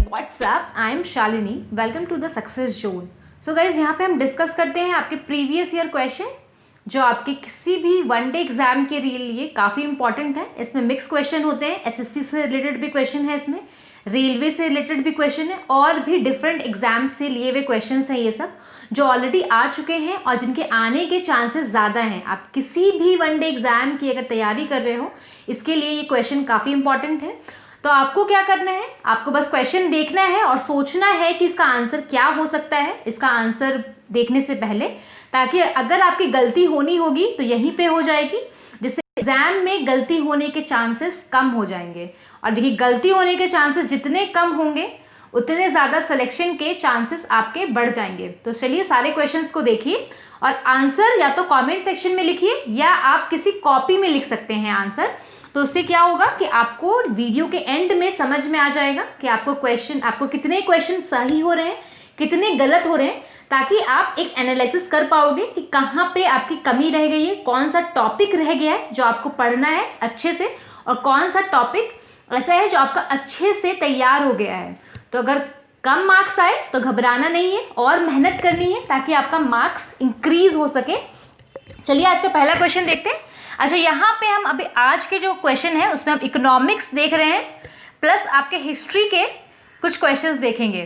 WhatsApp, I am Shalini. Welcome to the success zone. So guys, यहाँ पे हम discuss करते हैं आपके प्रीवियस ईयर क्वेश्चन जो आपके किसी भी वनडे एग्जाम के लिए काफ़ी इंपॉर्टेंट है। इसमें मिक्स क्वेश्चन होते हैं, एसएससी से रिलेटेड भी क्वेश्चन है, इसमें रेलवे से रिलेटेड भी क्वेश्चन है और भी डिफरेंट एग्जाम से लिए हुए क्वेश्चन हैं। ये सब जो ऑलरेडी आ चुके हैं और जिनके आने के चांसेस ज़्यादा हैं। आप किसी भी वनडे एग्जाम की अगर तैयारी कर रहे हो, इसके लिए ये क्वेश्चन काफ़ी इंपॉर्टेंट है। तो आपको क्या करना है, आपको बस क्वेश्चन देखना है और सोचना है कि इसका आंसर क्या हो सकता है इसका आंसर देखने से पहले, ताकि अगर आपकी गलती होनी होगी तो यहीं पे हो जाएगी, जिससे एग्जाम में गलती होने के चांसेस कम हो जाएंगे। और देखिए, गलती होने के चांसेस जितने कम होंगे उतने ज़्यादा सिलेक्शन के चांसेस आपके बढ़ जाएंगे। तो चलिए सारे क्वेश्चंस को देखिए और आंसर या तो कमेंट सेक्शन में लिखिए या आप किसी कॉपी में लिख सकते हैं आंसर। तो उससे क्या होगा कि आपको वीडियो के एंड में समझ में आ जाएगा कि आपको कितने क्वेश्चन सही हो रहे हैं, कितने गलत हो रहे हैं, ताकि आप एक एनालिसिस कर पाओगे कि कहाँ पे आपकी कमी रह गई है, कौन सा टॉपिक रह गया है जो आपको पढ़ना है अच्छे से, और कौन सा टॉपिक ऐसा है जो आपका अच्छे से तैयार हो गया है। तो अगर कम मार्क्स आए तो घबराना नहीं है और मेहनत करनी है ताकि आपका मार्क्स इंक्रीज हो सके। चलिए आज का पहला क्वेश्चन देखते हैं। अच्छा, यहाँ पे हम अभी आज के जो क्वेश्चन है उसमें हम इकोनॉमिक्स देख रहे हैं, प्लस आपके हिस्ट्री के कुछ क्वेश्चंस देखेंगे।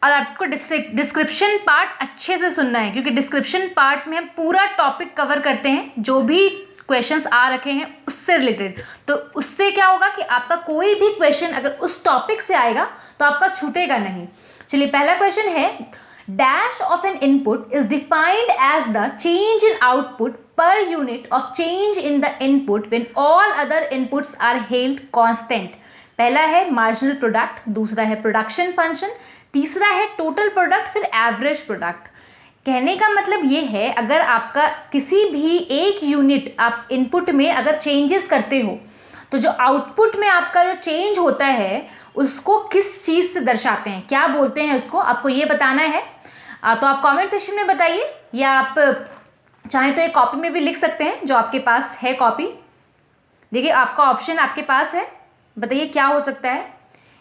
और आपको डिस्क्रिप्शन पार्ट अच्छे से सुनना है, क्योंकि डिस्क्रिप्शन पार्ट में हम पूरा टॉपिक कवर करते हैं, जो भी क्वेश्चंस आ रखे हैं उससे रिलेटेड। तो उससे क्या होगा कि आपका कोई भी क्वेश्चन अगर उस टॉपिक से आएगा तो आपका छूटेगा नहीं। चलिए पहला क्वेश्चन है, dash of an input is defined as the change in output per unit of change in the input when all other inputs are held constant। पहला है marginal product, दूसरा है production function, तीसरा है total product, फिर average product। कहने का मतलब ये है, अगर आपका किसी भी एक यूनिट आप इनपुट में अगर चेंजेस करते हो तो जो आउटपुट में आपका जो चेंज होता है उसको किस चीज़ से दर्शाते हैं, क्या बोलते हैं उसको, आपको ये बताना है। तो आप कमेंट सेक्शन में बताइए, या आप चाहें तो एक कॉपी में भी लिख सकते हैं जो आपके पास है कॉपी। देखिए आपका ऑप्शन आपके पास है, बताइए क्या हो सकता है।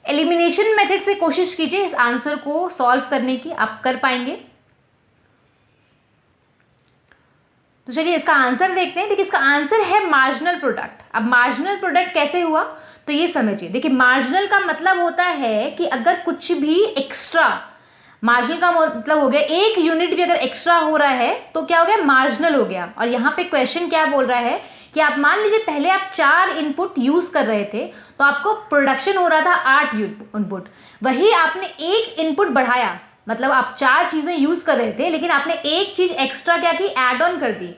एलिमिनेशन मेथड से कोशिश कीजिए इस आंसर को सॉल्व करने की, आप कर पाएंगे। तो चलिए इसका आंसर देखते हैं। देखिए इसका आंसर है मार्जिनल प्रोडक्ट। अब मार्जिनल प्रोडक्ट कैसे हुआ तो ये समझिए। देखिए मार्जिनल का मतलब होता है कि अगर कुछ भी एक्स्ट्रा, मार्जिनल का मतलब हो गया एक यूनिट भी अगर एक्स्ट्रा हो रहा है तो क्या हो गया, मार्जिनल हो गया। और यहाँ पे क्वेश्चन क्या बोल रहा है कि आप मान लीजिए पहले आप 4 इनपुट यूज कर रहे थे तो आपको प्रोडक्शन हो रहा था 8 इनपुट, वही आपने एक इनपुट बढ़ाया, मतलब आप 4 चीजें यूज कर रहे थे लेकिन आपने एक चीज एक्स्ट्रा क्या की, ऐड ऑन कर दी।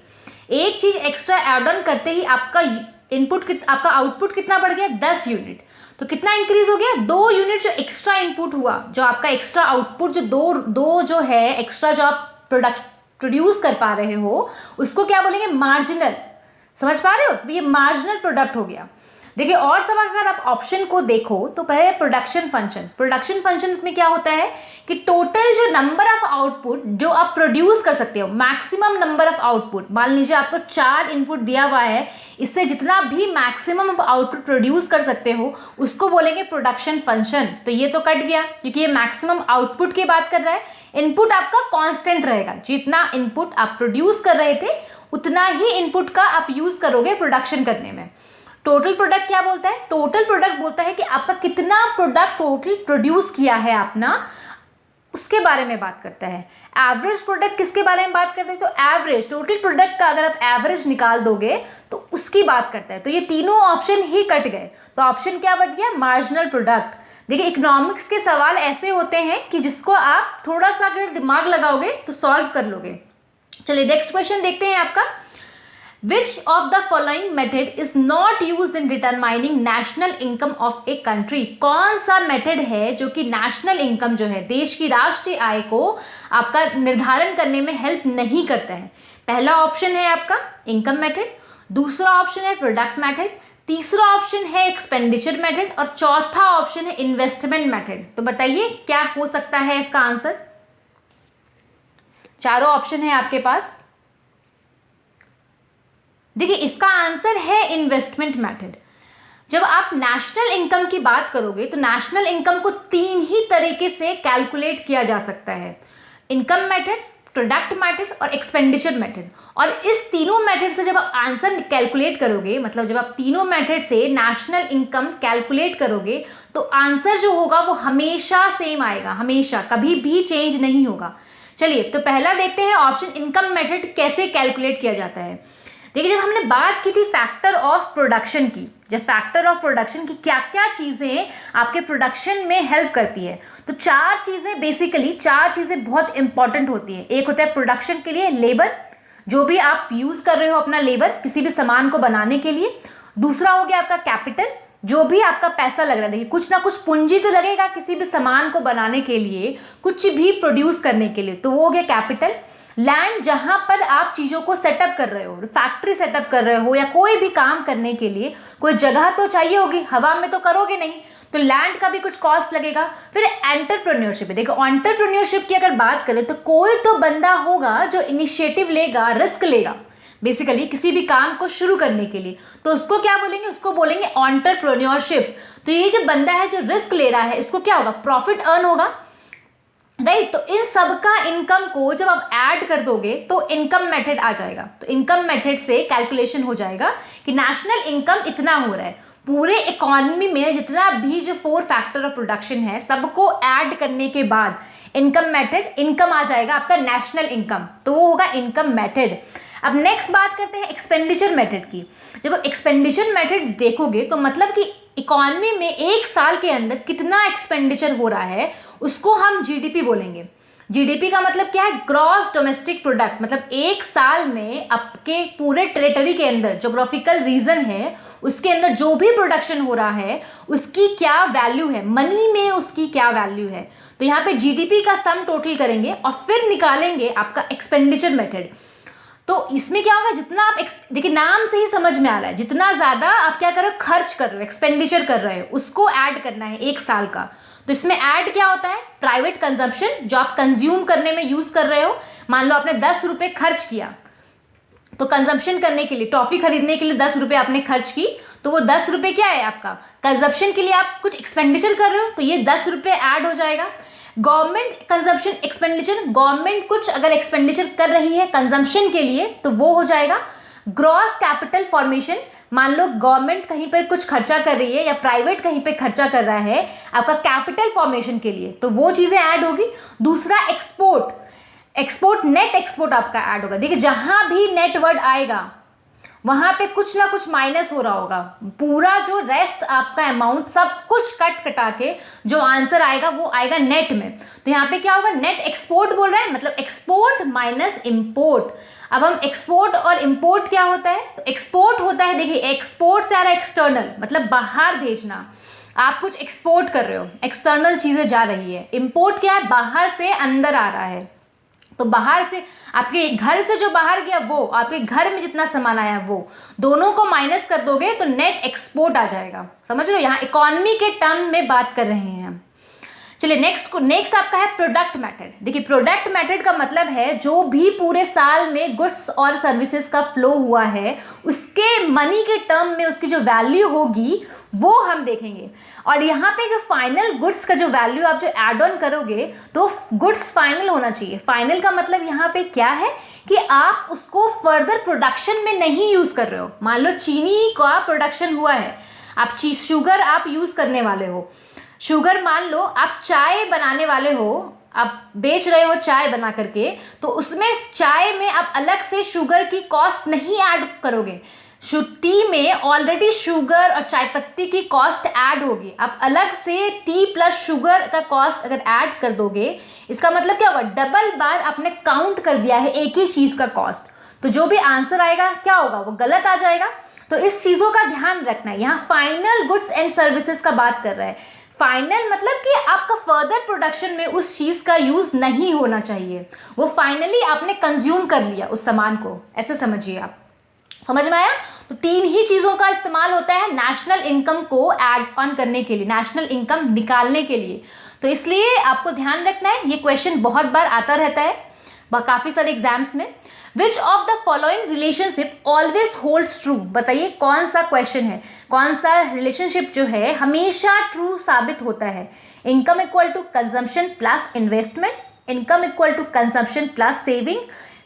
एक चीज एक्स्ट्रा ऐड ऑन करते ही आपका आपका आउटपुट कितना बढ़ गया, 10 यूनिट। तो कितना इंक्रीज हो गया, 2 यूनिट जो एक्स्ट्रा इनपुट हुआ, जो आपका एक्स्ट्रा आउटपुट जो दो जो है एक्स्ट्रा जो आप प्रोड्यूस कर पा रहे हो उसको क्या बोलेंगे, मार्जिनल। समझ पा रहे हो, तो ये मार्जिनल प्रोडक्ट हो गया। देखिए और सब अगर आप ऑप्शन को देखो तो पहले प्रोडक्शन फंक्शन। प्रोडक्शन फंक्शन में क्या होता है कि टोटल जो नंबर ऑफ आउटपुट जो आप प्रोड्यूस कर सकते हो, मैक्सिमम नंबर ऑफ आउटपुट, मान लीजिए आपको 4 इनपुट दिया हुआ है, इससे जितना भी मैक्सिमम ऑफ आउटपुट प्रोड्यूस कर सकते हो उसको बोलेंगे प्रोडक्शन फंक्शन। तो ये तो कट गया क्योंकि ये मैक्सिमम आउटपुट की बात कर रहा है। इनपुट आपका कांस्टेंट रहेगा, जितना इनपुट आप प्रोड्यूस कर रहे थे उतना ही इनपुट का आप यूज करोगे प्रोडक्शन करने में। टोटल प्रोडक्ट क्या बोलता है, टोटल प्रोडक्ट बोलता है कि आपका कितना प्रोडक्ट टोटल प्रोड्यूस किया है आपना, उसके बारे में बात करता है। एवरेज प्रोडक्ट किसके बारे में बात करते हैं, तो एवरेज, टोटल प्रोडक्ट का अगर आप एवरेज निकाल दोगे तो उसकी बात करता है। तो ये तीनों ऑप्शन ही कट गए, तो ऑप्शन क्या बच गया, मार्जिनल प्रोडक्ट। देखिए इकोनॉमिक्स के सवाल ऐसे होते हैं कि जिसको आप थोड़ा सा अगर दिमाग लगाओगे तो सॉल्व कर लोगे। चलिए नेक्स्ट क्वेश्चन देखते हैं आपका। Which of the following method is not used in determining national income of a country? कौन सा मेथड है जो कि नेशनल इनकम जो है, देश की राष्ट्रीय आय को आपका निर्धारण करने में हेल्प नहीं करता है। पहला ऑप्शन है आपका इनकम मेथड, दूसरा ऑप्शन है प्रोडक्ट मेथड, तीसरा ऑप्शन है एक्सपेंडिचर मेथड और चौथा ऑप्शन है इन्वेस्टमेंट मेथड। तो बताइए क्या हो सकता है इसका आंसर। चारों ऑप्शन है आपके पास। देखिए इसका आंसर है इन्वेस्टमेंट मेथड। जब आप नेशनल इनकम की बात करोगे तो नेशनल इनकम को 3 ही तरीके से कैलकुलेट किया जा सकता है, इनकम मेथड, प्रोडक्ट मेथड और एक्सपेंडिचर मेथड। और इस तीनों मेथड से जब आप आंसर कैलकुलेट करोगे, मतलब जब आप तीनों मेथड से नेशनल इनकम कैलकुलेट करोगे तो आंसर जो होगा वो हमेशा सेम आएगा, हमेशा, कभी भी चेंज नहीं होगा। चलिए तो पहला देखते हैं ऑप्शन इनकम मेथड कैसे कैलकुलेट किया जाता है। देखिए, जब हमने बात की थी फैक्टर ऑफ प्रोडक्शन की, जब फैक्टर ऑफ प्रोडक्शन की क्या क्या चीज़ें आपके प्रोडक्शन में हेल्प करती है, तो 4 चीज़ें, बेसिकली 4 चीज़ें बहुत इंपॉर्टेंट होती है। एक होता है प्रोडक्शन के लिए लेबर, जो भी आप यूज़ कर रहे हो अपना लेबर किसी भी सामान को बनाने के लिए। दूसरा हो गया आपका कैपिटल, जो भी आपका पैसा लग रहा है, देखिए कुछ ना कुछ पूंजी तो लगेगा किसी भी सामान को बनाने के लिए, कुछ भी प्रोड्यूस करने के लिए, तो वो हो गया कैपिटल। लैंड, जहां पर आप चीज़ों को सेटअप कर रहे हो, फैक्ट्री सेटअप कर रहे हो या कोई भी काम करने के लिए कोई जगह तो चाहिए होगी, हवा में तो करोगे नहीं, तो लैंड का भी कुछ कॉस्ट लगेगा। फिर एंटरप्रेन्योरशिप है, देखो एंटरप्रेन्योरशिप की अगर बात करें तो कोई तो बंदा होगा जो इनिशिएटिव लेगा, रिस्क लेगा बेसिकली किसी भी काम को शुरू करने के लिए, तो उसको क्या बोलेंगे, उसको बोलेंगे एंटरप्रेन्योरशिप। तो ये जो बंदा है जो रिस्क ले रहा है, इसको क्या होगा, प्रॉफिट अर्न होगा, राइट। तो इन सब का इनकम को जब आप ऐड कर दोगे तो इनकम मेथड आ जाएगा। तो इनकम मेथड से कैलकुलेशन हो जाएगा कि नेशनल इनकम इतना हो रहा है, पूरे इकोनॉमी में जितना भी जो 4 फैक्टर ऑफ प्रोडक्शन है सबको ऐड करने के बाद इनकम मेथड, इनकम आ जाएगा आपका नेशनल इनकम, तो वो होगा इनकम मेथड। अब नेक्स्ट बात करते हैं एक्सपेंडिचर मेथड की। जब आप एक्सपेंडिचर मेथड देखोगे तो मतलब कि इकोनॉमी में एक साल के अंदर कितना एक्सपेंडिचर हो रहा है उसको हम जीडीपी बोलेंगे। जीडीपी का मतलब क्या है, ग्रॉस डोमेस्टिक प्रोडक्ट, मतलब एक साल में आपके पूरे टेरिटरी के अंदर, जोग्राफिकल रीजन है उसके अंदर जो भी प्रोडक्शन हो रहा है उसकी क्या वैल्यू है, मनी में उसकी क्या वैल्यू है। तो यहाँ पे जीडीपी का सम टोटल करेंगे और फिर निकालेंगे आपका एक्सपेंडिचर मेथड। तो इसमें क्या होगा, जितना आप देखिए नाम से ही समझ में आ रहा है, जितना ज़्यादा आप क्या कर रहे हो, खर्च कर रहे हो, एक्सपेंडिचर कर रहे हो, उसको ऐड करना है एक साल का। तो इसमें ऐड क्या होता है, प्राइवेट कंजम्पशन, जो आप कंज्यूम करने में यूज़ कर रहे हो। मान लो आपने 10 रुपये खर्च किया, तो कंजम्पशन करने के लिए, टॉफ़ी खरीदने के लिए 10 रुपये आपने खर्च की, तो वो 10 रुपये क्या है आपका कंजम्पशन के लिए, आप कुछ एक्सपेंडिचर कर रहे हो, तो ये 10 रुपये ऐड हो जाएगा। गवर्नमेंट कंजम्पशन एक्सपेंडिचर, गवर्नमेंट कुछ अगर एक्सपेंडिचर कर रही है कंजम्पशन के लिए तो वो हो जाएगा। ग्रॉस कैपिटल फॉर्मेशन, मान लो गवर्नमेंट कहीं पर कुछ खर्चा कर रही है या प्राइवेट कहीं पे खर्चा कर रहा है आपका कैपिटल फॉर्मेशन के लिए, तो वो चीज़ें ऐड होगी। दूसरा एक्सपोर्ट, एक्सपोर्ट, नेट एक्सपोर्ट आपका ऐड होगा। देखिए जहां भी नेट वर्ड आएगा वहां पे कुछ ना कुछ माइनस हो रहा होगा, पूरा जो रेस्ट आपका अमाउंट सब कुछ कट कटा के जो आंसर आएगा वो आएगा नेट में। तो यहाँ पे क्या होगा, नेट एक्सपोर्ट बोल रहा है, मतलब एक्सपोर्ट माइनस इंपोर्ट। अब हम एक्सपोर्ट और इंपोर्ट क्या होता है, तो एक्सपोर्ट होता है, देखिए एक्सपोर्ट से आ रहा है एक्सटर्नल, मतलब बाहर भेजना, आप कुछ एक्सपोर्ट कर रहे हो, एक्सटर्नल चीजें जा रही है। इंपोर्ट क्या है, बाहर से अंदर आ रहा है, तो बाहर से आपके घर से जो बाहर गया वो, आपके घर में जितना सामान आया वो, दोनों को माइनस कर दोगे तो नेट एक्सपोर्ट आ जाएगा। समझ लो, यहाँ इकोनॉमी के टर्म में बात कर रहे हैं हम। चलिए नेक्स्ट आपका है प्रोडक्ट मेथड। देखिए प्रोडक्ट मेथड का मतलब है जो भी पूरे साल में गुड्स और सर्विसेज का फ्लो हुआ है उसके मनी के टर्म में उसकी जो वैल्यू होगी वो हम देखेंगे। और यहाँ पे जो फाइनल गुड्स का जो वैल्यू आप जो ऐड ऑन करोगे तो गुड्स फाइनल होना चाहिए। फाइनल का मतलब यहाँ पे क्या है कि आप उसको फर्दर प्रोडक्शन में नहीं यूज कर रहे हो। मान लो चीनी का प्रोडक्शन हुआ है, आप शुगर आप यूज करने वाले हो, शुगर मान लो आप चाय बनाने वाले हो, आप बेच रहे हो चाय बना करके, तो उसमें चाय में आप अलग से शुगर की कॉस्ट नहीं ऐड करोगे। टी में ऑलरेडी शुगर और चाय पत्ती की कॉस्ट ऐड होगी, आप अलग से टी प्लस शुगर का कॉस्ट अगर ऐड कर दोगे, इसका मतलब क्या होगा, डबल बार आपने काउंट कर दिया है एक ही चीज का कॉस्ट, तो जो भी आंसर आएगा क्या होगा, वो गलत आ जाएगा। तो इस चीजों का ध्यान रखना है। यहाँ फाइनल गुड्स एंड सर्विसेज का बात कर रहा है। फाइनल मतलब कि आपका फर्दर प्रोडक्शन में उस चीज का यूज नहीं होना चाहिए, वो फाइनली आपने कंज्यूम कर लिया उस सामान को, ऐसे समझिए आप। समझ में आया? तो 3 ही चीजों का इस्तेमाल होता है नेशनल इनकम को ऐड ऑन करने के लिए, नेशनल इनकम निकालने के लिए। तो इसलिए आपको ध्यान रखना है, ये क्वेश्चन बहुत बार आता रहता है। काफी सारे एग्जाम्स में। Which of the following relationship always holds true, बताइए कौन सा क्वेश्चन है, कौन सा रिलेशनशिप जो है हमेशा ट्रू साबित होता है। Income equal to consumption plus investment, income equal to consumption plus saving,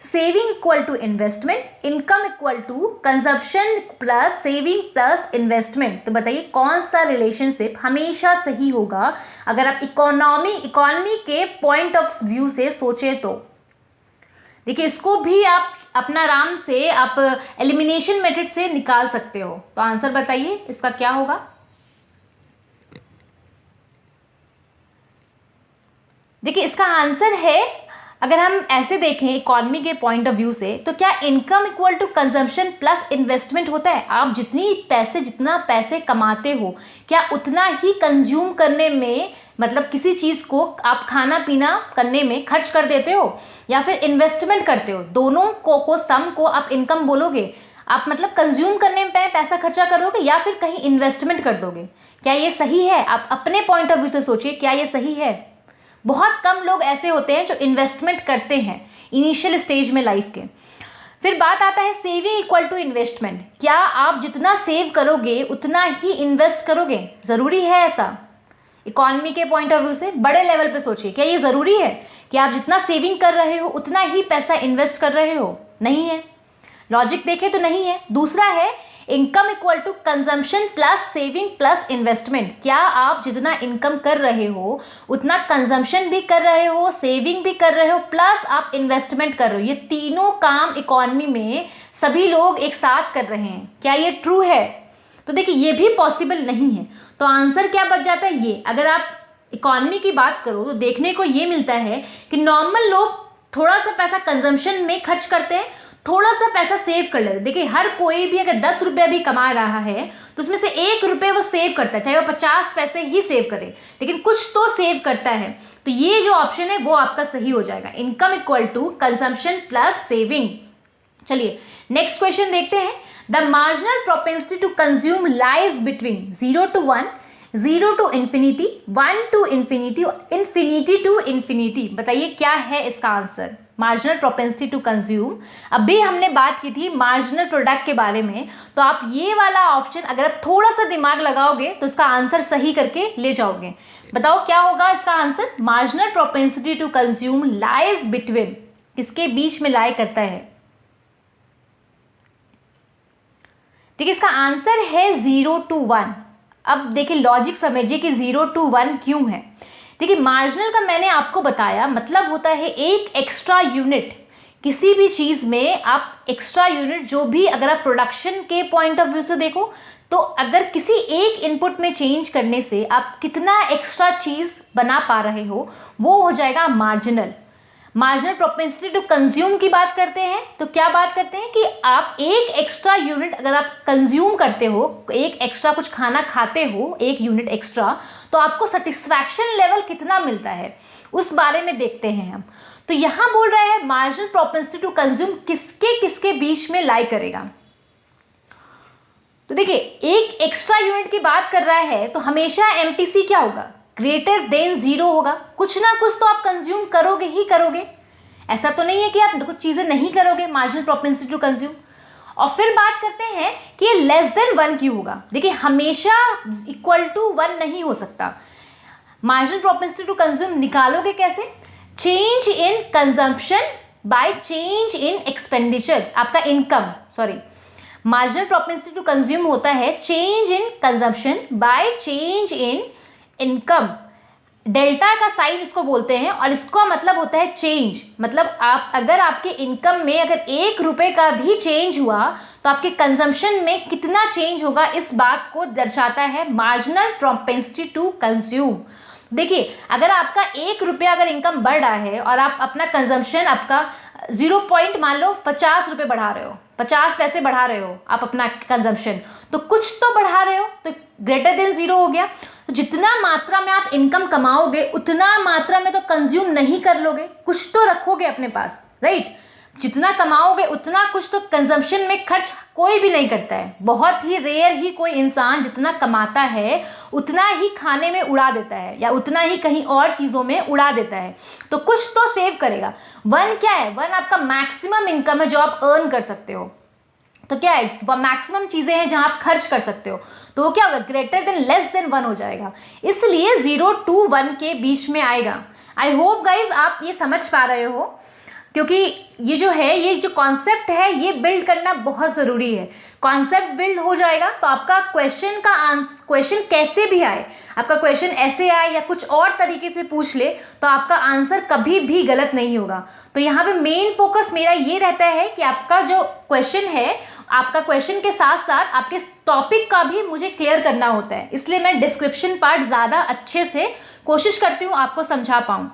saving equal to investment, income equal to consumption plus saving plus investment. तो बताइए कौन सा रिलेशनशिप हमेशा सही होगा अगर आप इकोनॉमी के पॉइंट ऑफ व्यू से सोचे तो। देखिए इसको भी आप अपना आराम से आप एलिमिनेशन मेथड से निकाल सकते हो। तो आंसर बताइए इसका क्या होगा। देखिए इसका आंसर है, अगर हम ऐसे देखें इकोनॉमी के पॉइंट ऑफ व्यू से, तो क्या income equal to consumption plus investment होता है। आप जितना पैसे कमाते हो क्या उतना ही कंज्यूम करने में, मतलब किसी चीज़ को आप खाना पीना करने में खर्च कर देते हो या फिर इन्वेस्टमेंट करते हो। दोनों को सम को आप इनकम बोलोगे, आप मतलब कंज्यूम करने में पैसा खर्चा करोगे या फिर कहीं इन्वेस्टमेंट कर दोगे। क्या ये सही है? आप अपने पॉइंट ऑफ व्यू से सोचिए, क्या ये सही है। बहुत कम लोग ऐसे होते हैं जो इन्वेस्टमेंट करते हैं इनिशियल स्टेज में लाइफ के। फिर बात आता है सेविंग इक्वल टू इन्वेस्टमेंट, क्या आप जितना सेव करोगे उतना ही इन्वेस्ट करोगे। ज़रूरी है ऐसा? इकोनॉमी के पॉइंट ऑफ व्यू से बड़े लेवल पे सोचिए, क्या ये ज़रूरी है कि आप जितना सेविंग कर रहे हो उतना ही पैसा इन्वेस्ट कर रहे हो? नहीं है। लॉजिक देखें तो नहीं है। दूसरा है income equal to consumption plus saving plus investment, क्या आप जितना इनकम कर रहे हो उतना कंजम्पशन भी कर रहे हो, सेविंग भी कर रहे हो, प्लस आप इन्वेस्टमेंट कर रहे हो। ये तीनों काम इकोनॉमी में सभी लोग एक साथ कर रहे हैं। क्या ये ट्रू है? तो देखिए ये भी पॉसिबल नहीं है। तो आंसर क्या बच जाता है ये। अगर आप इकोनॉमी की बात करो तो देखने को ये मिलता है कि नॉर्मल लोग थोड़ा सा पैसा कंजम्पशन में खर्च करते हैं, थोड़ा सा पैसा सेव कर लेते हैं। देखिए हर कोई भी अगर 10 रुपया भी कमा रहा है तो उसमें से 1 रुपये वो सेव करता है, चाहे वो 50 पैसे ही सेव करे, लेकिन कुछ तो सेव करता है। तो ये जो ऑप्शन है वो आपका सही हो जाएगा, income equal to consumption plus saving. चलिए नेक्स्ट क्वेश्चन देखते हैं। The marginal propensity to consume lies between 0 to 1, 0 to infinity, 1 to infinity, infinity to infinity। बताइए क्या है इसका answer. Marginal propensity to consume, अभी हमने बात की थी मार्जिनल प्रोडक्ट के बारे में, तो आप ये वाला ऑप्शन अगर आप थोड़ा सा दिमाग लगाओगे तो इसका आंसर सही करके ले जाओगे। बताओ क्या होगा इसका answer. Marginal propensity to consume lies between, किसके बीच में लाई करता है। देखिए इसका आंसर है 0 to 1। अब देखिए लॉजिक समझिए कि 0 to 1 क्यों है। देखिए मार्जिनल का मैंने आपको बताया मतलब होता है एक एक्स्ट्रा यूनिट। किसी भी चीज़ में आप एक्स्ट्रा यूनिट जो भी, अगर आप प्रोडक्शन के पॉइंट ऑफ व्यू से देखो तो अगर किसी एक इनपुट में चेंज करने से आप कितना एक्स्ट्रा चीज़ बना पा रहे हो वो हो जाएगा marginal. Marginal propensity to consume की बात करते हैं तो क्या बात करते हैं कि आप एक एक्स्ट्रा यूनिट अगर आप कंज्यूम करते हो, एक एक्स्ट्रा कुछ खाना खाते हो, 1 यूनिट एक्स्ट्रा, तो आपको सेटिस्फैक्शन लेवल कितना मिलता है उस बारे में देखते हैं हम। तो यहाँ बोल रहे हैं मार्जिनल प्रोपेंसिटी टू कंज्यूम किसके किसके बीच में लाई करेगा। तो देखिए एक एक्स्ट्रा यूनिट की बात कर रहा है तो हमेशा एमपीसी क्या होगा, ग्रेटर देन 0 होगा। कुछ ना कुछ तो आप कंज्यूम करोगे ही करोगे, ऐसा तो नहीं है कि आप कुछ चीजें नहीं करोगे। Marginal propensity to consume. और फिर बात करते हैं कि ये लेस देन 1 क्यों होगा। देखिए हमेशा इक्वल टू 1 नहीं हो सकता। मार्जिनल प्रोपेंसिटी टू कंज्यूम निकालोगे कैसे, change in consumption by change in expenditure, आपका income, sorry, marginal propensity to consume होता है change in consumption by change in income. Delta का साइन इसको बोलते हैं और इसका मतलब होता है चेंज। मतलब आप अगर आपके इनकम में अगर 1 रुपये का भी चेंज हुआ तो आपके कंजम्पशन में कितना चेंज होगा, इस बात को दर्शाता है मार्जिनल प्रोपेंसिटी टू कंज्यूम। देखिए अगर आपका 1 रुपया अगर इनकम बढ़ रहा है और आप अपना कंजम्पशन आपका 0 पॉइंट मान लो 50 रुपये बढ़ा रहे हो, 50 पैसे बढ़ा रहे हो आप अपना कंजम्पशन, तो कुछ तो बढ़ा रहे हो, तो ग्रेटर देन 0 हो गया। तो जितना मात्रा में आप इनकम कमाओगे उतना मात्रा में तो कंज्यूम नहीं कर लोगे, कुछ तो रखोगे अपने पास, राइट। जितना कमाओगे उतना कुछ तो कंजम्पशन में खर्च कोई भी नहीं करता है। बहुत ही रेयर ही कोई इंसान जितना कमाता है उतना ही खाने में उड़ा देता है या उतना ही कहीं और चीज़ों में उड़ा देता है। तो कुछ तो सेव करेगा। वन क्या है? वन आपका मैक्सिमम इनकम है जो आप अर्न कर सकते हो। तो क्या है? वह मैक्सिमम चीज़ें हैं जहां आप खर्च कर सकते हो। तो वो क्या होगा? ग्रेटर देन लेस देन 1 हो जाएगा। इसलिए 0 to 1 के बीच में आएगा। आई होप गाइज आप ये समझ पा रहे हो, क्योंकि ये जो है, ये जो कॉन्सेप्ट है ये बिल्ड करना बहुत ज़रूरी है। कॉन्सेप्ट बिल्ड हो जाएगा तो आपका क्वेश्चन कैसे भी आए, आपका क्वेश्चन ऐसे आए या कुछ और तरीके से पूछ ले, तो आपका आंसर कभी भी गलत नहीं होगा। तो यहाँ पे मेन फोकस मेरा ये रहता है कि आपका जो क्वेश्चन है, आपका क्वेश्चन के साथ साथ आपके टॉपिक का भी मुझे क्लियर करना होता है। इसलिए मैं डिस्क्रिप्शन पार्ट ज़्यादा अच्छे से कोशिश करती हूँ आपको समझा पाऊँ।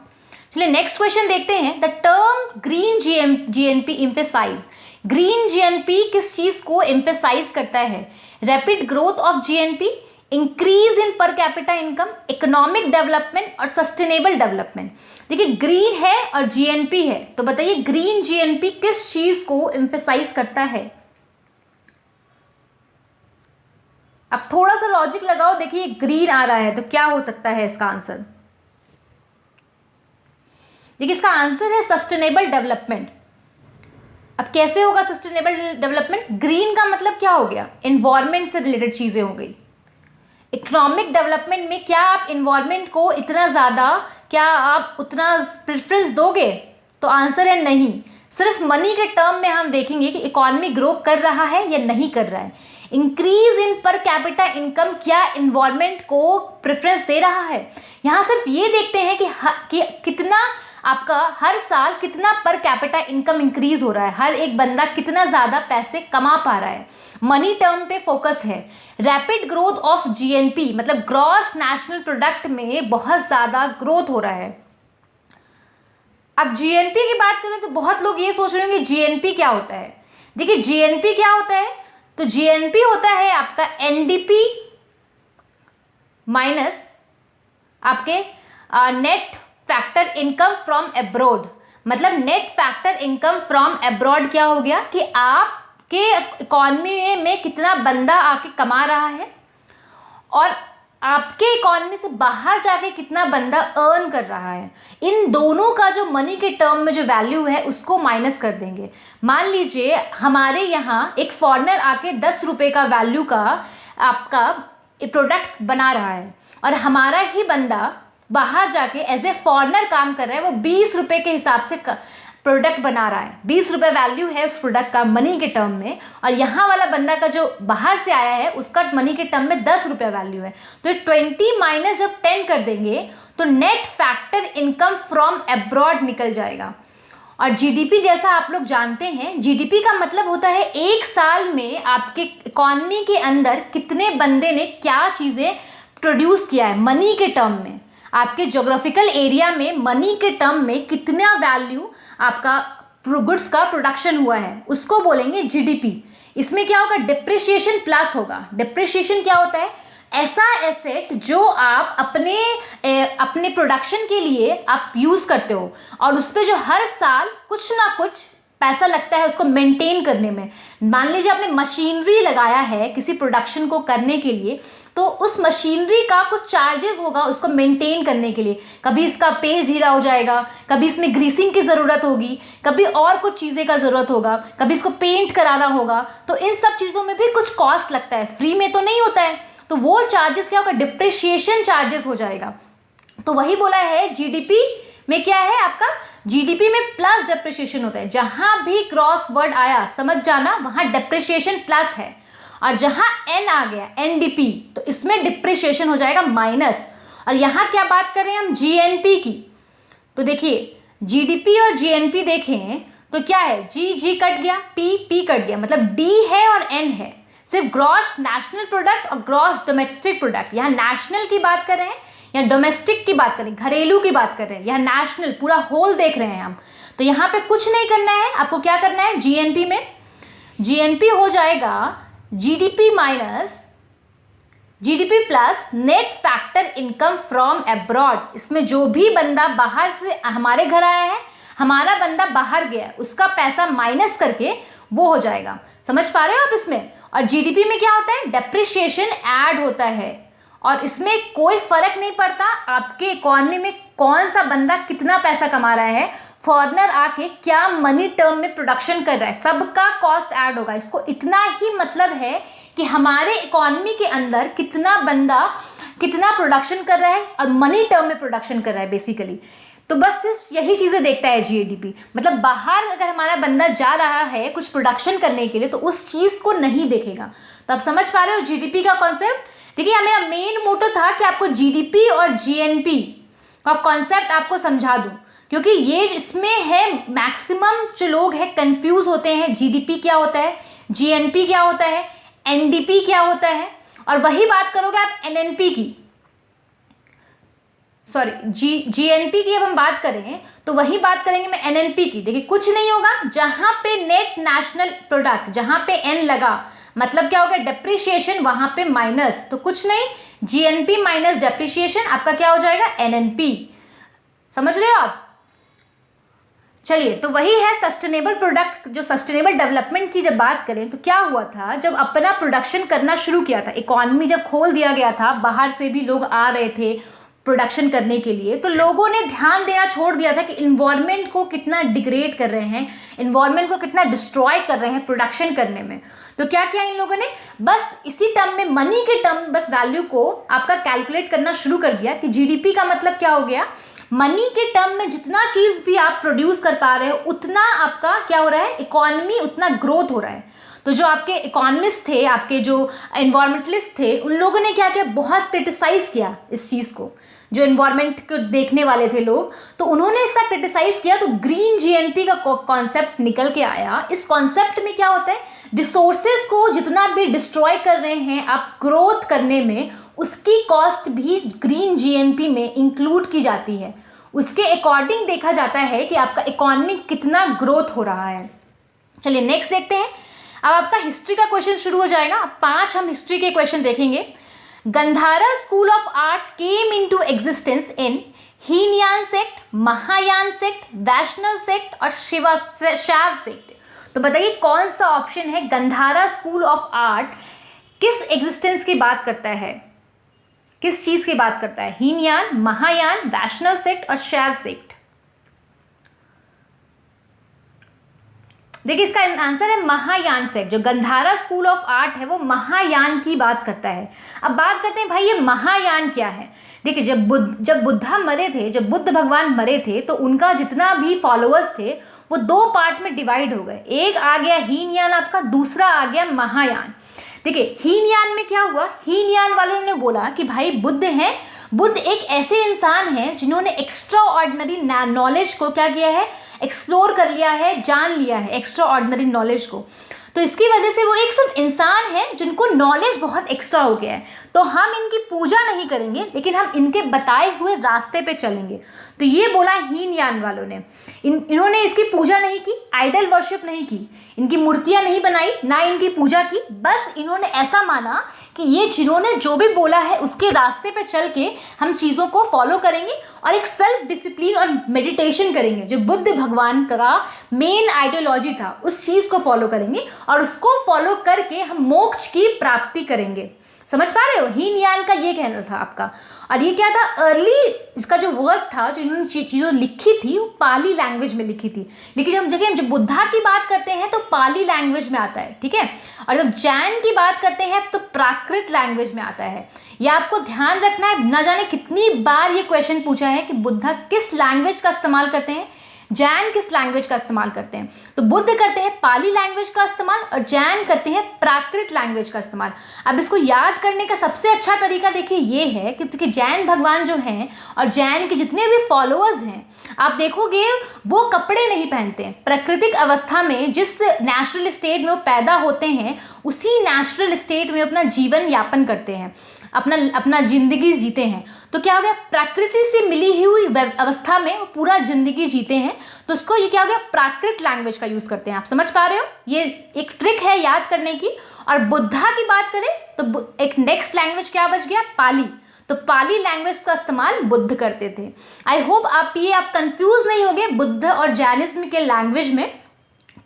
चलिए नेक्स्ट क्वेश्चन देखते हैं। The term green GNP emphasise, green GNP किस चीज को एम्फेसाइज करता है? Rapid growth of GNP, increase in per capita income, economic development और सस्टेनेबल डेवलपमेंट। देखिए ग्रीन है और जीएनपी है, तो बताइए ग्रीन जीएनपी किस चीज को एम्फेसाइज करता है? अब थोड़ा सा लॉजिक लगाओ, देखिए ग्रीन आ रहा है तो क्या हो सकता है इसका आंसर? देखिए इसका आंसर है सस्टेनेबल डेवलपमेंट। अब कैसे होगा सस्टेनेबल डेवलपमेंट? ग्रीन का मतलब क्या हो गया? एनवायरमेंट से रिलेटेड चीजें हो गई। इकोनॉमिक डेवलपमेंट में क्या आप एनवायरमेंट को इतना ज़्यादा, क्या आप उतना प्रेफरेंस दोगे? तो आंसर है नहीं। सिर्फ मनी के टर्म में हम देखेंगे कि इकोनॉमी ग्रो कर रहा है या नहीं कर रहा है। Increase in per capita income क्या एनवायरमेंट को प्रेफरेंस दे रहा है? यहाँ सिर्फ ये देखते हैं कि कितना आपका हर साल कितना पर कैपिटा इनकम इंक्रीज हो रहा है, हर एक बंदा कितना ज़्यादा पैसे कमा पा रहा है। मनी टर्म पे फोकस है। रैपिड ग्रोथ ऑफ जीएनपी मतलब ग्रॉस नेशनल प्रोडक्ट में बहुत ज़्यादा ग्रोथ हो रहा है। अब जीएनपी की बात करें तो बहुत लोग ये सोच रहे होंगे जीएनपी क्या होता है। देखिए जीएनपी क्या होता है, तो जीएनपी होता है आपका एनडीपी माइनस आपके net factor income from abroad. मतलब net factor income from abroad क्या हो गया कि आपके इकॉनमी में कितना बंदा आके कमा रहा है और आपके इकॉनमी से बाहर जाके कितना बंदा अर्न कर रहा है। इन दोनों का जो मनी के टर्म में जो वैल्यू है उसको माइनस कर देंगे। मान लीजिए हमारे यहाँ एक फॉरेनर आके 10 रुपये का वैल्यू का आपका प्रोडक्ट बना रहा है और हमारा ही बंदा बाहर जाके एज ए फॉरेनर काम कर रहा है, वो 20 रुपये के हिसाब से प्रोडक्ट बना रहा है। 20 रुपये वैल्यू है उस प्रोडक्ट का मनी के टर्म में, और यहाँ वाला बंदा का जो बाहर से आया है उसका मनी के टर्म में 10 रुपये वैल्यू है। तो 20 माइनस जब 10 कर देंगे तो net factor income from abroad निकल जाएगा। और जीडीपी जैसा आप लोग जानते हैं, जीडीपी का मतलब होता है एक साल में आपके इकॉनमी के अंदर कितने बंदे ने क्या चीज़ें प्रोड्यूस किया है मनी के टर्म में। आपके जोग्राफिकल एरिया में मनी के टर्म में कितना वैल्यू आपका गुड्स का प्रोडक्शन हुआ है उसको बोलेंगे जीडीपी। इसमें क्या होगा? डिप्रिशिएशन प्लस होगा। डिप्रिशिएशन क्या होता है? ऐसा एसेट जो आप अपने प्रोडक्शन के लिए आप यूज़ करते हो और उस पर जो हर साल कुछ ना कुछ पैसा लगता है उसको मेंटेन करने में। मान लीजिए आपने मशीनरी लगाया है किसी प्रोडक्शन को करने के लिए, तो उस मशीनरी का कुछ चार्जेस होगा उसको मेंटेन करने के लिए। कभी इसका पेज ढीला हो जाएगा, कभी इसमें ग्रीसिंग की ज़रूरत होगी, कभी और कुछ चीज़ें का ज़रूरत होगा, कभी इसको पेंट कराना होगा। तो इन सब चीज़ों में भी कुछ कॉस्ट लगता है, फ्री में तो नहीं होता है। तो वो चार्जेस क्या होगा? डिप्रिशिएशन चार्जेस हो जाएगा। तो वही बोला है जीडीपी में क्या है आपका, जीडीपी में प्लस डिप्रिशिएशन होता है। जहां भी क्रॉस वर्ड आया समझ जाना वहां डिप्रिशिएशन प्लस है, और जहां एन आ गया एनडीपी तो इसमें डिप्रिशिएशन हो जाएगा माइनस। और यहाँ क्या बात कर रहे हैं हम? जीएनपी की। तो देखिए जीडीपी और जीएनपी देखें तो क्या है? जी कट गया, पी कट गया, मतलब डी है और एन है। सिर्फ ग्रॉस नेशनल प्रोडक्ट और ग्रॉस डोमेस्टिक प्रोडक्ट, यहाँ नेशनल की बात कर रहे हैं या डोमेस्टिक की बात कर रहे हैं, घरेलू की बात कर रहे हैं, यहाँ नेशनल पूरा होल देख रहे हैं हम। तो यहाँ पे कुछ नहीं करना है आपको, क्या करना है? जीएनपी में जीएनपी हो जाएगा GDP minus GDP plus net factor income from abroad. इसमें जो भी बंदा बाहर से हमारे घर आया है, हमारा बंदा बाहर गया, उसका पैसा माइनस करके वो हो जाएगा। समझ पा रहे हो आप इसमें? और जीडीपी में क्या होता है, डेप्रिसिएशन ऐड होता है, और इसमें कोई फर्क नहीं पड़ता आपके इकोनॉमी में कौन सा बंदा कितना पैसा कमा रहा है, फॉरेनर आके क्या मनी टर्म में प्रोडक्शन कर रहा है, सबका कॉस्ट ऐड होगा। इसको इतना ही मतलब है कि हमारे इकोनॉमी के अंदर कितना बंदा कितना प्रोडक्शन कर रहा है और मनी टर्म में प्रोडक्शन कर रहा है बेसिकली। तो बस यही चीज़ें देखता है जीडीपी, मतलब बाहर अगर हमारा बंदा जा रहा है कुछ प्रोडक्शन करने के लिए तो उस चीज़ को नहीं देखेगा। तो आप समझ पा रहे हो जीडीपी का कॉन्सेप्ट? देखिए मेरा मेन मोटो था कि आपको जीडीपी और जीएनपी का कॉन्सेप्ट आपको समझा दूं, क्योंकि ये इसमें है मैक्सिमम जो लोग हैं कंफ्यूज होते हैं, जीडीपी क्या होता है, जीएनपी क्या होता है, एनडीपी क्या होता है। और वही बात करोगे आप एनएनपी की, सॉरी जीएनपी की, अब हम बात करें तो वही बात करेंगे मैं एनएनपी की। देखिए कुछ नहीं होगा, जहां पे नेट नेशनल प्रोडक्ट, जहां पे एन लगा मतलब क्या हो गया, डेप्रिसिएशन, वहां पे माइनस, तो कुछ नहीं, जीएनपी माइनस डेप्रिसिएशन आपका क्या हो जाएगा, एनएनपी। समझ रहे हो आप? चलिए, तो वही है सस्टेनेबल प्रोडक्ट, जो सस्टेनेबल डेवलपमेंट की जब बात करें तो क्या हुआ था, जब अपना प्रोडक्शन करना शुरू किया था, इकोनॉमी जब खोल दिया गया था, बाहर से भी लोग आ रहे थे प्रोडक्शन करने के लिए, तो लोगों ने ध्यान देना छोड़ दिया था कि इन्वायरमेंट को कितना डिग्रेड कर रहे हैं, इन्वायरमेंट को कितना डिस्ट्रॉय कर रहे हैं प्रोडक्शन करने में। तो क्या किया इन लोगों ने, बस इसी टर्म में, मनी के टर्म, बस वैल्यू को आपका कैलकुलेट करना शुरू कर दिया कि जीडीपी का मतलब क्या हो गया, मनी के टर्म में जितना चीज भी आप प्रोड्यूस कर पा रहे हो उतना आपका क्या हो रहा है, इकोनॉमी उतना ग्रोथ हो रहा है। तो जो आपके इकोनॉमिस्ट थे, आपके जो एनवायरमेंटलिस्ट थे, उन लोगों ने क्या किया, बहुत क्रिटिसाइज किया इस चीज को, जो एनवायरमेंट को देखने वाले थे लोग, तो उन्होंने इसका क्रिटिसाइज किया। तो ग्रीन जीएनपी का कॉन्सेप्ट निकल के आया। इस कॉन्सेप्ट में क्या होता है, रिसोर्सेज को जितना भी डिस्ट्रॉय कर रहे हैं आप ग्रोथ करने में, उसकी कॉस्ट भी ग्रीन जीएनपी में इंक्लूड की जाती है। उसके अकॉर्डिंग देखा जाता है कि आपका इकोनॉमी कितना ग्रोथ हो रहा है। चलिए नेक्स्ट देखते हैं। अब आपका हिस्ट्री का क्वेश्चन शुरू हो जाएगा। 5 हम हिस्ट्री के क्वेश्चन देखेंगे। Gandhara school of art came into existence in Hinayana sect, Mahayana sect, Vaishnava sect और शैव सेक्ट। तो बताइए कौन सा ऑप्शन है, गंधारा स्कूल ऑफ आर्ट किस एग्जिस्टेंस की बात करता है, किस चीज की बात करता है, हीनयान, महायान, वैष्णव सेक्ट और शैव सेक्ट। देखिए इसका आंसर है महायान सेक्ट। जो गंधारा स्कूल ऑफ आर्ट है वो महायान की बात करता है। अब बात करते हैं भाई ये महायान क्या है। देखिए जब बुद्धा मरे थे, जब बुद्ध भगवान मरे थे, तो उनका जितना भी फॉलोअर्स थे वो 2 पार्ट में डिवाइड हो गए। एक आ गया हीनयान आपका, दूसरा आ गया महायान। देखिए हीनयान में क्या हुआ, हीनयान वालों ने बोला कि भाई बुद्ध हैं, बुद्ध एक ऐसे इंसान हैं जिन्होंने एक्स्ट्रा ऑर्डिनरी नॉलेज को क्या किया है, एक्सप्लोर कर लिया है, जान लिया है एक्स्ट्रा ऑर्डिनरी नॉलेज को। तो इसकी वजह से वो एक सिर्फ इंसान है जिनको नॉलेज बहुत एक्स्ट्रा हो गया है। तो हम इनकी पूजा नहीं करेंगे, लेकिन हम इनके बताए हुए रास्ते पे चलेंगे। तो ये बोला हीनयान वालों ने। इन्होंने इसकी पूजा नहीं की, आइडल वर्शिप नहीं की, इनकी मूर्तियां नहीं बनाई, ना इनकी पूजा की। बस इन्होंने ऐसा माना कि ये जिन्होंने जो भी बोला है उसके रास्ते पे चल के हम चीज़ों को फॉलो करेंगे और एक सेल्फ डिसिप्लिन और मेडिटेशन करेंगे। जो बुद्ध भगवान का मेन आइडियोलॉजी था उस चीज़ को फॉलो करेंगे और उसको फॉलो करके हम मोक्ष की प्राप्ति करेंगे। समझ पा रहे हो, हीनयान का ये कहना था आपका। और ये क्या था, अर्ली इसका जो वर्क था, जो इन्होंने चीज़ों लिखी थी वो पाली लैंग्वेज में लिखी थी। लेकिन जब बुद्धा की बात करते हैं तो पाली लैंग्वेज में आता है, ठीक है। और जब जैन की बात करते हैं तो प्राकृत लैंग्वेज में आता है। यह आपको ध्यान रखना है। ना जाने कितनी बार ये क्वेश्चन पूछा है कि बुद्धा किस लैंग्वेज का इस्तेमाल करते हैं, जैन किस लैंग्वेज का इस्तेमाल करते हैं। तो बुद्ध करते हैं पाली लैंग्वेज का इस्तेमाल और जैन करते हैं प्राकृत लैंग्वेज का इस्तेमाल। अब इसको याद करने का सबसे अच्छा तरीका देखिए ये है कि जैन भगवान जो हैं और जैन के जितने भी फॉलोअर्स हैं, आप देखोगे वो कपड़े नहीं पहनते हैं। प्राकृतिक अवस्था में जिस नेचुरल स्टेट में वो पैदा होते हैं उसी नेचुरल स्टेट में अपना जीवन यापन करते हैं, अपना जिंदगी जीते हैं। तो क्या हो गया, प्रकृति से मिली हुई अवस्था में वो पूरा जिंदगी जीते हैं। तो उसको ये क्या हो गया, प्राकृत लैंग्वेज का यूज करते हैं। आप समझ पा रहे हो, ये एक ट्रिक है याद करने की। और बुद्धा की बात करें तो एक नेक्स्ट लैंग्वेज क्या बच गया, पाली। तो पाली लैंग्वेज का इस्तेमाल बुद्ध करते थे। आई होप आप कंफ्यूज नहीं होंगे बुद्ध और जैनिज्म के लैंग्वेज में।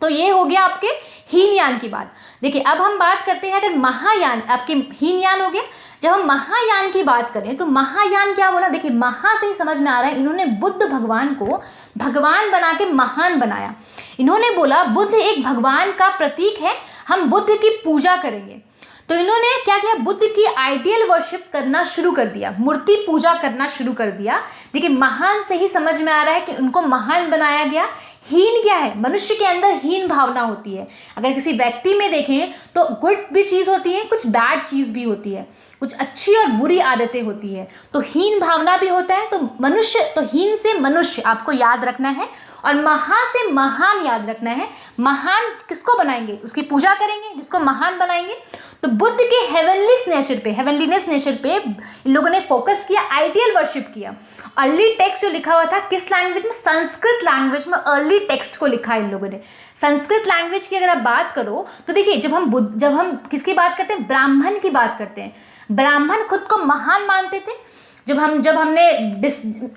तो ये हो गया आपके हीनयान की बात। देखिए अब हम बात करते हैं, अगर महायान, आपके हीनयान हो गया। जब हम महायान की बात करें तो महायान क्या बोला, देखिए महा से ही समझ में आ रहा है, इन्होंने बुद्ध भगवान को भगवान बना के महान बनाया। इन्होंने बोला बुद्ध एक भगवान का प्रतीक है, हम बुद्ध की पूजा करेंगे। तो इन्होंने क्या किया, बुद्ध की आइडियल वर्शिप करना शुरू कर दिया, मूर्ति पूजा करना शुरू कर दिया। देखिए महान से ही समझ में आ रहा है कि उनको महान बनाया गया। हीन क्या है, मनुष्य के अंदर हीन भावना होती है। अगर किसी व्यक्ति में देखें तो गुड भी चीज़ होती है, कुछ बैड चीज़ भी होती है, कुछ अच्छी और बुरी आदतें होती है, तो हीन भावना भी होता है। तो मनुष्य, तो हीन से मनुष्य आपको याद रखना है, और महा से महान याद रखना है। महान किसको बनाएंगे, उसकी पूजा करेंगे जिसको महान बनाएंगे। तो बुद्ध के हेवनलीनेस नेचर पे इन लोगों ने फोकस किया, आइडियल वर्शिप किया। अर्ली टेक्स्ट जो लिखा हुआ था किस लैंग्वेज में, संस्कृत लैंग्वेज में अर्ली टेक्स्ट को लिखा इन लोगों ने। संस्कृत लैंग्वेज की अगर आप बात करो तो देखिए जब हम किसकी बात करते हैं, ब्राह्मण की बात करते हैं। ब्राह्मण खुद को महान मानते थे। जब हमने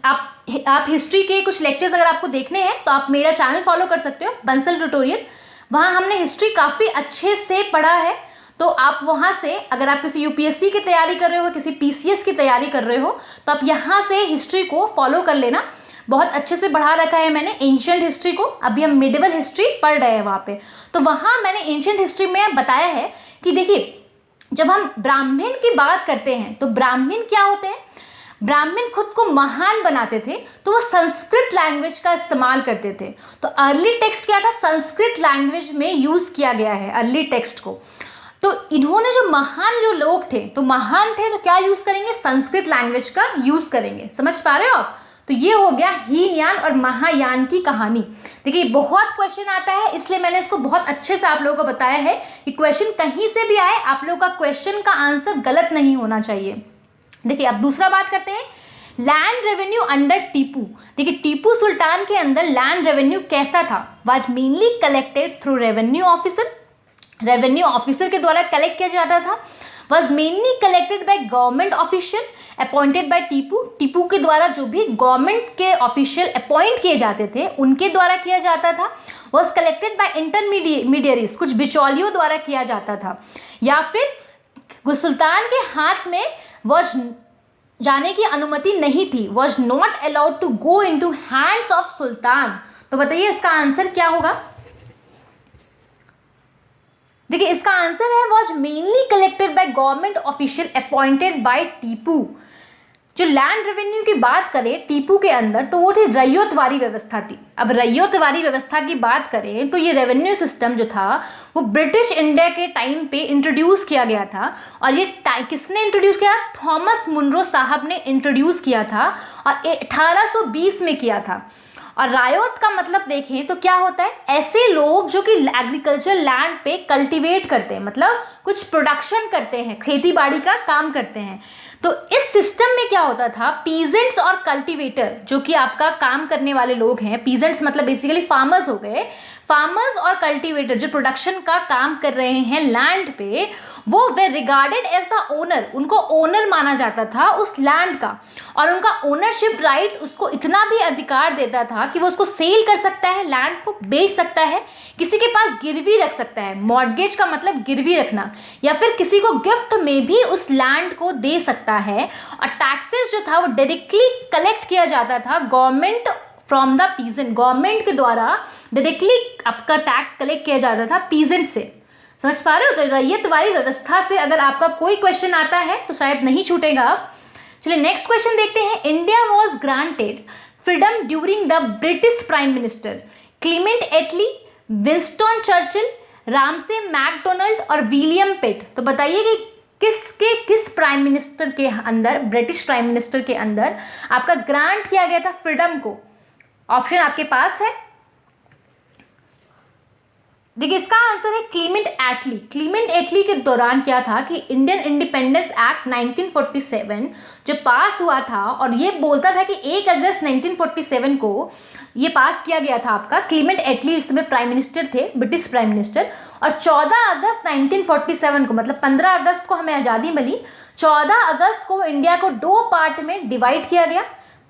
आप हिस्ट्री के कुछ लेक्चर्स अगर आपको देखने हैं तो आप मेरा चैनल फॉलो कर सकते हो, बंसल ट्यूटोरियल। वहाँ हमने हिस्ट्री काफ़ी अच्छे से पढ़ा है। तो आप वहाँ से, अगर आप किसी यूपीएससी की तैयारी कर रहे हो, किसी पीसीएस की तैयारी कर रहे हो, तो आप यहाँ से हिस्ट्री को फॉलो कर लेना। बहुत अच्छे से पढ़ा रखा है मैंने एंशिएंट हिस्ट्री को। अभी हम मिडिवल हिस्ट्री पढ़ रहे हैं वहाँ पे। तो वहाँ मैंने एंशिएंट हिस्ट्री में बताया है कि देखिए जब हम ब्राह्मण की बात करते हैं तो ब्राह्मण क्या होते हैं, ब्राह्मण खुद को महान बनाते थे, तो वो संस्कृत लैंग्वेज का इस्तेमाल करते थे। तो अर्ली टेक्स्ट क्या था, संस्कृत लैंग्वेज में यूज़ किया गया है अर्ली टेक्स्ट को। तो इन्होंने जो लोग थे, तो महान थे, तो क्या यूज़ करेंगे, संस्कृत लैंग्वेज का यूज़ करेंगे। समझ पा रहे हो आप। तो ये हो गया हीनयान और महायान की कहानी। देखिए बहुत क्वेश्चन आता है, इसलिए मैंने इसको बहुत अच्छे से आप लोगों को बताया है कि क्वेश्चन कहीं से भी आए, आप लोगों का क्वेश्चन का आंसर गलत नहीं होना चाहिए। देखिए अब दूसरा बात करते हैं, लैंड रेवेन्यू अंडर टीपू। देखिए टीपू सुल्तान के अंदर लैंड रेवेन्यू कैसा था, was mainly collected through revenue officer के द्वारा कलेक्ट किया जाता था। was mainly collected by government official appointed by Tipu के द्वारा जो भी गवर्नमेंट के ऑफिशियल अपॉइंट किए जाते थे उनके द्वारा किया जाता था। was collected by intermediaries, कुछ बिचौलियों द्वारा किया जाता था, या फिर सुल्तान के हाथ में was जाने की अनुमति नहीं थी, was not allowed to go into hands of सुल्तान। तो बताइए इसका आंसर क्या होगा। देखिए इसका आंसर है was mainly collected by government official appointed by Tipu. जो लैंड रेवेन्यू की बात करें टीपू के अंदर, तो वो थी रैयतवारी व्यवस्था थी। अब रैयतवारी व्यवस्था की बात करें तो ये रेवेन्यू सिस्टम जो था वो ब्रिटिश इंडिया के टाइम पे इंट्रोड्यूस किया गया था। और ये किसने इंट्रोड्यूस किया, थॉमस मुनरो साहब ने इंट्रोड्यूस किया था, और 1820 में किया था। और रायत का मतलब देखें तो क्या होता है, ऐसे लोग जो कि एग्रीकल्चर लैंड पे कल्टीवेट करते हैं, मतलब कुछ प्रोडक्शन करते हैं, खेती बाड़ी का काम करते हैं। तो इस सिस्टम में क्या होता था, पीजेंट्स और कल्टीवेटर जो कि आपका काम करने वाले लोग हैं, पीजेंट्स मतलब बेसिकली फार्मर्स हो गए, फार्मर्स और कल्टीवेटर जो प्रोडक्शन का काम कर रहे हैं लैंड पे, वो वे रिगार्डेड एज द ओनर, उनको ओनर माना जाता था उस लैंड का। और उनका ओनरशिप राइट उसको इतना भी अधिकार देता था कि वो उसको सेल कर सकता है, लैंड को बेच सकता है, किसी के पास गिरवी रख सकता है, मॉर्गेज का मतलब गिरवी रखना, या फिर किसी को गिफ्ट में भी उस लैंड को दे सकता है। और टैक्सेस जो था वो डायरेक्टली कलेक्ट किया जाता था government from the peasant, government के द्वारा डायरेक्टली आपका टैक्स कलेक्ट किया जाता था पीजेंट से। समझ पा रहे हो। तो रैयतवारी व्यवस्था से अगर आपका कोई क्वेश्चन आता है तो शायद नहीं छूटेगा आप। चलिए नेक्स्ट क्वेश्चन देखते हैं। India was granted freedom during the British prime minister Clement Attlee, Winston Churchill, Ramsay MacDonald और विलियम पिट। तो बताइए कि किस प्राइम मिनिस्टर के अंदर, ब्रिटिश प्राइम मिनिस्टर के अंदर आपका ग्रांट किया गया था फ्रीडम को। ऑप्शन आपके पास है, देखिए इसका आंसर है क्लीमेंट एटली। क्लीमेंट एटली के दौरान क्या था कि इंडियन इंडिपेंडेंस एक्ट 1947 जो पास हुआ था, और ये बोलता था कि 1 अगस्त 1947 को ये पास किया गया था आपका। क्लीमेंट एटली इस समय प्राइम मिनिस्टर थे, ब्रिटिश प्राइम मिनिस्टर। और 14 अगस्त 1947 को, मतलब 15 अगस्त को हमें आज़ादी मिली, 14 अगस्त को इंडिया को 2 पार्ट में डिवाइड किया गया।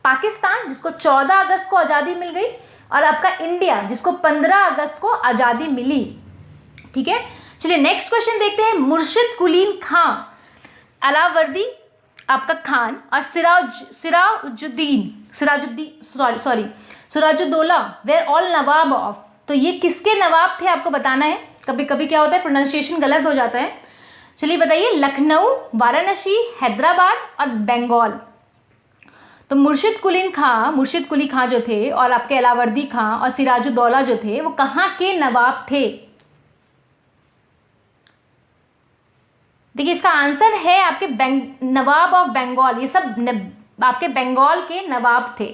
पाकिस्तान जिसको 14 अगस्त को आज़ादी मिल गई, और आपका इंडिया जिसको 15 अगस्त को आज़ादी मिली। ठीक है, चलिए नेक्स्ट क्वेश्चन देखते हैं। मुर्शिद कुलीन खां, अलावर्दी आपका खान, और Sirajuddaula were all nawab of. तो ये किसके नवाब थे आपको बताना है। कभी कभी क्या होता है प्रोनाउंसिएशन गलत हो जाता है। चलिए बताइए, लखनऊ, वाराणसी, हैदराबाद और बंगाल। तो मुर्शिद कुली खां जो थे, और आपके अलावर्दी खां और सिराजुद्दौला जो थे, वो कहाँ के नवाब थे। देखिए इसका आंसर है आपके नवाब ऑफ बंगाल। ये सब आपके बंगाल के नवाब थे।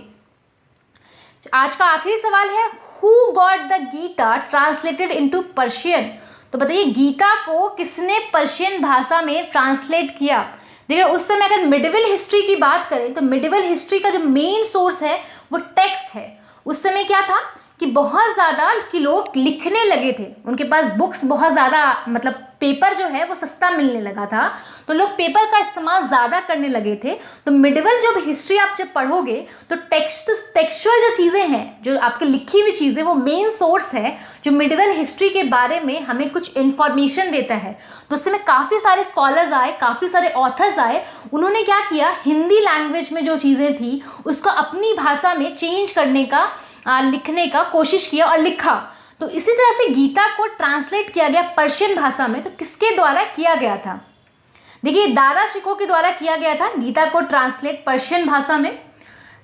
आज का आखिरी सवाल है, who got the Gita translated into Persian. तो बताइए गीता को किसने पर्शियन भाषा में ट्रांसलेट किया। देखिए उस समय अगर मिडिवल हिस्ट्री की बात करें तो मिडिवल हिस्ट्री का जो मेन सोर्स है वो टेक्स्ट है। उस समय क्या था कि बहुत ज़्यादा कि लोग लिखने लगे थे, उनके पास बुक्स बहुत ज़्यादा, मतलब पेपर जो है वो सस्ता मिलने लगा था, तो लोग पेपर का इस्तेमाल ज़्यादा करने लगे थे। तो मिडिवल जब हिस्ट्री आप जब पढ़ोगे तो टेक्सचुअल जो चीज़ें हैं, जो आपकी लिखी हुई चीज़ें, वो मेन सोर्स है जो मिडिवल हिस्ट्री के बारे में हमें कुछ इन्फॉर्मेशन देता है। तो उस समय काफ़ी सारे स्कॉलर्स आए, काफ़ी सारे ऑथर्स आए, उन्होंने क्या किया, हिंदी लैंग्वेज में जो चीज़ें थी उसको अपनी भाषा में चेंज करने का, लिखने का कोशिश किया और लिखा। तो इसी तरह से गीता को ट्रांसलेट किया गया पर्शियन भाषा में। तो किसके द्वारा किया गया था। देखिए दारा शिकोह के द्वारा किया गया था गीता को ट्रांसलेट पर्शियन भाषा में।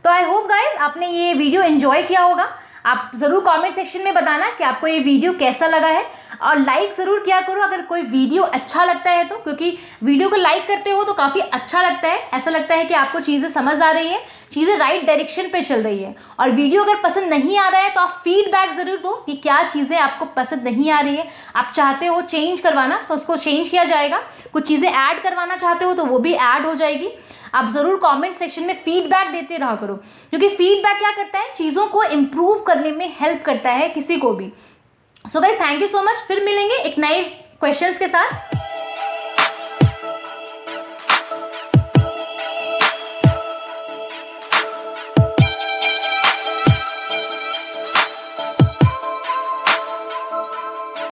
तो आई होप गाइज आपने ये वीडियो एंजॉय किया होगा। आप ज़रूर कमेंट सेक्शन में बताना कि आपको ये वीडियो कैसा लगा है, और लाइक ज़रूर किया करो अगर कोई वीडियो अच्छा लगता है तो, क्योंकि वीडियो को लाइक करते हो तो काफ़ी अच्छा लगता है, ऐसा लगता है कि आपको चीज़ें समझ आ रही है, चीज़ें राइट डायरेक्शन पे चल रही है। और वीडियो अगर पसंद नहीं आ रहा है तो आप फीडबैक ज़रूर दो कि क्या चीज़ें आपको पसंद नहीं आ रही है, आप चाहते हो चेंज करवाना तो उसको चेंज किया जाएगा, कुछ चीज़ें ऐड करवाना चाहते हो तो वो भी ऐड हो जाएगी। आप ज़रूर कमेंट सेक्शन में फीडबैक देते रहा करो, क्योंकि फीडबैक क्या करता है, चीज़ों को इम्प्रूव करने में हेल्प करता है किसी को भी। So guys thank you so much. फिर मिलेंगे एक नए क्वेश्चंस के साथ।